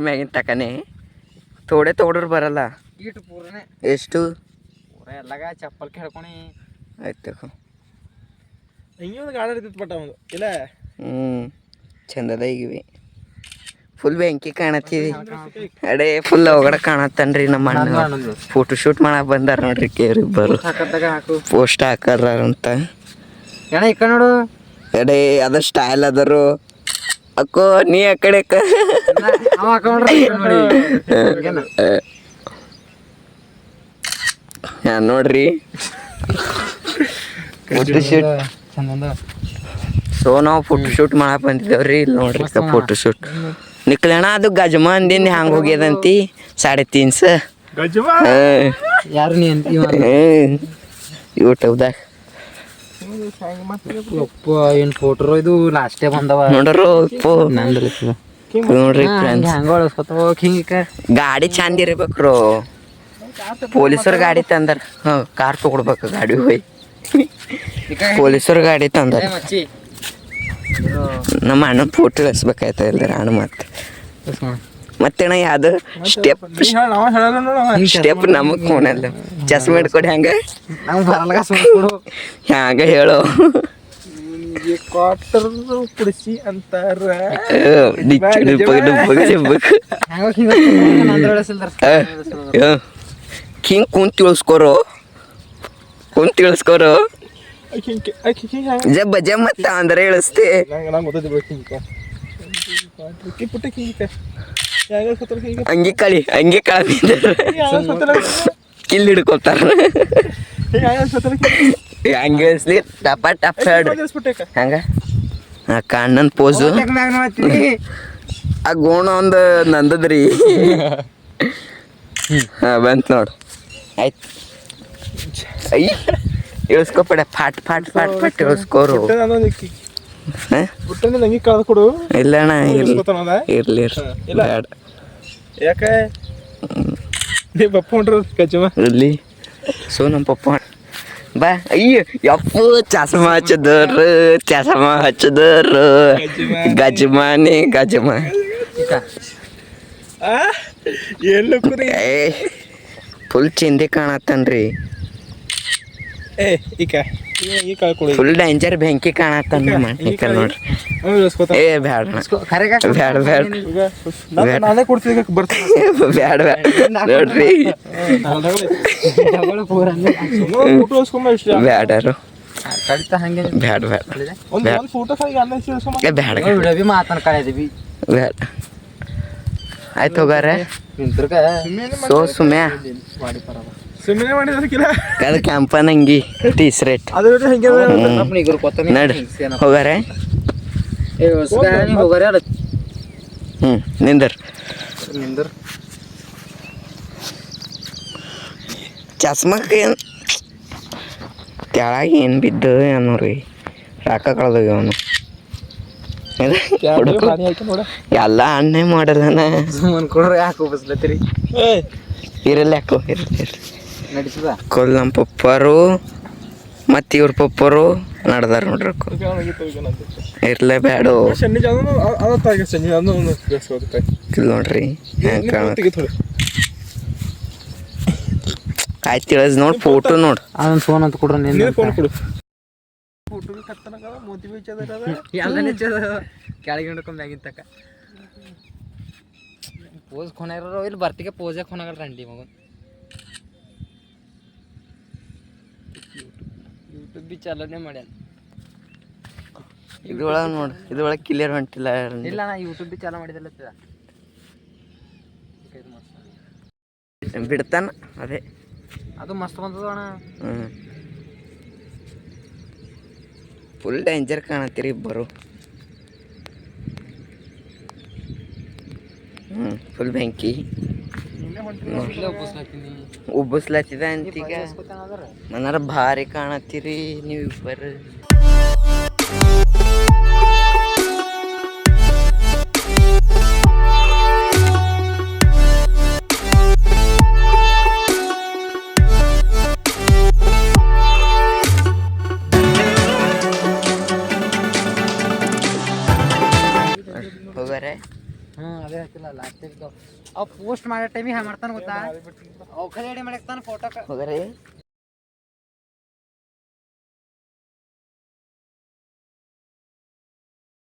ಮ್ಯಾಗಿನ ತಕನೆ ಥೋಡೆ ತೊಗೊಡ್ರು ಬರಲ್ಲ ಈಟು ಪೂರನೇ ಎಷ್ಟು ಪೂರ ಎಲ್ಲಾಗ ಚಪ್ಪಲ್ ಕೇಳ್ಕೊಣಿ ಆಯ್ತು ಹಿಂಗೆ ಒಂದು ಗಾಡಿ ಇರ್ತಿತ್ತು ಬಟ್ ಅವನು ಇಲ್ಲ ಚಂದದ ಈಗಿವಿ ಫುಲ್ ಬೆಂಕಿ ಕಾಣತ್ತೀವಿ ಅಡೇ ಫುಲ್ ಅವಗಡೆ ಕಾಣತ್ತನ್ರಿ ನಮ್ಮ ಅಣ್ಣ ಫೋಟೋ ಶೂಟ್ ಮಾಡಕ್ ಬಂದಾರ ನೋಡ್ರಿ ಕೇರಿಬ್ಬರು ಪೋಸ್ಟ್ ಹಾಕರ ಅಂತ ಏನ ಈ ಕಡೆ ನೋಡು ಎಡೆ ಅದ ಸ್ಟೈಲ್ ಅದರು ಅಕ್ಕೋ ನೀ ಆ ಕಡೆ ನೋಡ್ರಿ ಫೋಟೋ ಶೂಟ್ ಸೊ ನಾವು ಫೋಟೋ ಶೂಟ್ ಮಾಡಕ್ ಬಂದಿದ್ದೇವ್ರಿ ಇಲ್ಲಿ ನೋಡ್ರಿ ಫೋಟೋ ಶೂಟ್ ನಿಕ್ಲಣ ಅದು ಗಜಮಾ ಅಂದಿನ ಹ್ಯಾಂಗ ಹೋಗ್ಯದಂತಿ 350 ಗಜಮಾ ಯಾರು ನೀ ಅಂತ ಯೂಟ್ಯೂಬ್ದಾಗ ಏನ್ ಫೋಟೋ ಇದು ಲಾಸ್ಟೇ ಬಂದವ ನೋಡ್ರು ನೋಡ್ರಿ ಗಾಡಿ ಚಂದ ಇರ್ಬೇಕ್ರು ಪೊಲೀಸರು ಗಾಡಿ ತಂದಾರ ಕಾರ್ ತಗೊಡ್ಬೇಕು ಗಾಡಿ ಹೋಯ್ ಪೊಲೀಸರು ಗಾಡಿ ತಂದಾರ ನಮ್ಮ ಅಣ್ಣ ಫೋಟೋ ಇಳಿಸ್ಬೇಕಾಯ್ತ ಇಲ್ದಾರ ಅಣ್ಣ ಮತ್ತೇಣ ಯಾವ್ದು ಸ್ಟೆಪ್ ನಮಗ್ ಕೋಣಲ್ಲ ಚಸ್ಮಾ ಹಿಡ್ಕೊಡಿ ಹಂಗ ಹ್ಯಾಂಗ ಹೇಳೋ ಪುಡಿಸಿ ಅಂತಾರ ಹಿಂಗ್ ಕುಂತ ಇಳಿಸ್ಕೋರು ಜಬ್ಬ ಜಮ್ಮತ್ತ ಅಂದ್ರೆ ಇಳಿಸ್ತೆ ಹಂಗೆ ಕಳಿ ಕಿಲ್ ಹಿಡ್ಕೊತಾರ ಹಂಗೆ ಇಳಿಸ್ಲಿ ಟಪ ಟಪ್ ಹಂಗ ಕಣ್ಣನ್ ಪೋಸು ಆ ಗೋಣ ಒಂದು ನಂದದ್ರಿ ಬಂತ ನೋಡು ಆಯ್ತು ಐ ಇಳಿಸ್ಕೊಬೇಡ ಫಾಟ್ ಫಾಟ್ ಫಾಟ್ ಫಾಟ್ ಇಳಿಸ್ಕೋರು ಕೊಡು ಇಲ್ಲ ಅಣ್ಣ ಇರ್ಲಿ ಬೇಡ ಯಾಕೆ ನೀ ಪಪ್ಪ ಹೊಂಟ್ರ ಗಜಮ ಇರ್ಲಿ ಸೊ ನಮ್ಮ ಪಪ್ಪ ಬಾ ಅಯ್ಯ ಯಪ್ಪು ಚಸ್ಮಾ ಹಚ್ಚದರು ಗಜಮಾನೆ ಗಜಮ ಎಲ್ಲ ಕುರಿ ಫುಲ್ ಚಿಂದಿ ಕಾಣತ್ತನ್ರಿ ಫುಲ್ ಡೇಂಜರ್ ಬೆಂಕಿ ಕಾಣತ್ತನ್ ನೋಡ್ರಿ ಏ ಬ್ಯಾಡ ಬ್ಯಾಡ ಬ್ಯಾಡ ನಾನೇ ಕೊಡ್ತೀನಿ ಬ್ಯಾಡ ನೋಡ್ರಿ ಬ್ಯಾಡರು ಬ್ಯಾಡ ಬ್ಯಾಡ ಬ್ಯಾಡ ಆಯ್ತು ಹೋಗಾರೆ ಸೋ ಸುಮ್ಯಾ ಸುಮ್ಮನೆ ಮಾಡಿದಕ್ಕಿಲ್ಲ ಅದು ಕ್ಯಾಂಪನ್ ಅಂಗಿ ಟೀ-ಶರ್ಟ್ ನಡ್ರಿ ಹೋಗಾರೆ ನಿಂದರ್ ಚಸ್ಮಕ್ಕೆ ತೆಳಗ ಏನು ಬಿದ್ದು ಏನೋ ರೀ ರಾಕ ಕಳ್ದೋಗಿ ಅವನು ಎಲ್ಲ ಅಣ್ಣೆ ಮಾಡಲ್ಲನ ಯಾಕೆ ಬಸ್ಲತ್ತೀರಿ ಇರಲ್ಲ ಯಾಕೋ ಇರಲಿ ನಡೀತದ ಕೊಲ್ ನಮ್ಮ ಪಪ್ಪರು ಮತ್ತು ಇವ್ರ ಪಪ್ಪರು ನಡ್ದಾರ ನೋಡ್ರಿ ಇರ್ಲೇ ಬ್ಯಾಡು ನೋಡ್ರಿ ಹೆಂಗೆ ಕಾಣುತ್ತೆ ಆಯ್ತು ತಿಳಿಸ್ ನೋಡಿ ಫೋಟೋ ನೋಡು ಅದೊಂದು ಫೋನ್ ಅಂತ ಕೊಡ್ರಿ ಫೋನ್ ಕೊಡು ಕೆಳಗೆ ಹಿಡ್ಕೊಂಡ್ ತಕ ಪೋಸ್ ಕೊನಾಗ್ರ ಇಲ್ಲಿ ಬರ್ತಿಗೆ ಪೋಸೇ ಕೊನಾಗ್ರ ರಂಡಿ ಮಗನ್ ಯೂಟ್ಯೂಬ್ ಬಿ ಚಾಲನೆ ಮಾಡ್ಯಾನ ಇದ್ರೊಳಗೆ ನೋಡಿ ಇದ್ರೊಳಗೆ ಕ್ಲಿಯರ್ ಹೊಂಟಿಲ್ಲ ಇಲ್ಲ ನಾ ಯೂಟ್ಯೂಬ್ ಬಿ ಚಾಲ ಮಾಡಿದಲ್ಲ ಬಿಡ್ತಾನ ಅದೇ ಅದು ಮಸ್ತ್ ಬಂದದ ಅಣ್ಣ ಫುಲ್ ಡೇಂಜರ್ ಕಾಣತ್ತೀರಿ ಇಬ್ಬರು ಫುಲ್ ಬೆಂಕಿ ಉಬ್ಬಿಸ್ಲತ್ತಿದ ಅಂತೀಗ ಮನಾರ ಭಾರಿ ಕಾಣತ್ತೀರಿ ನೀವು ಇಬ್ಬರು ಹೋಗಾರೆ ಅದೇ ಹಾಕಿಲ್ಲ ಲಾಸ್ಟ್ ಅವ್ ಪೋಸ್ಟ್ ಮಾಡೋ ಟೈಮಿಗೆ ಮಾಡ್ತಾನೆ ಗೊತ್ತಾ ಅವ್ ಕಲೆ ಮಾಡಕ್ತಾನ ಫೋಟೋ ಹೋಗ್ರಿ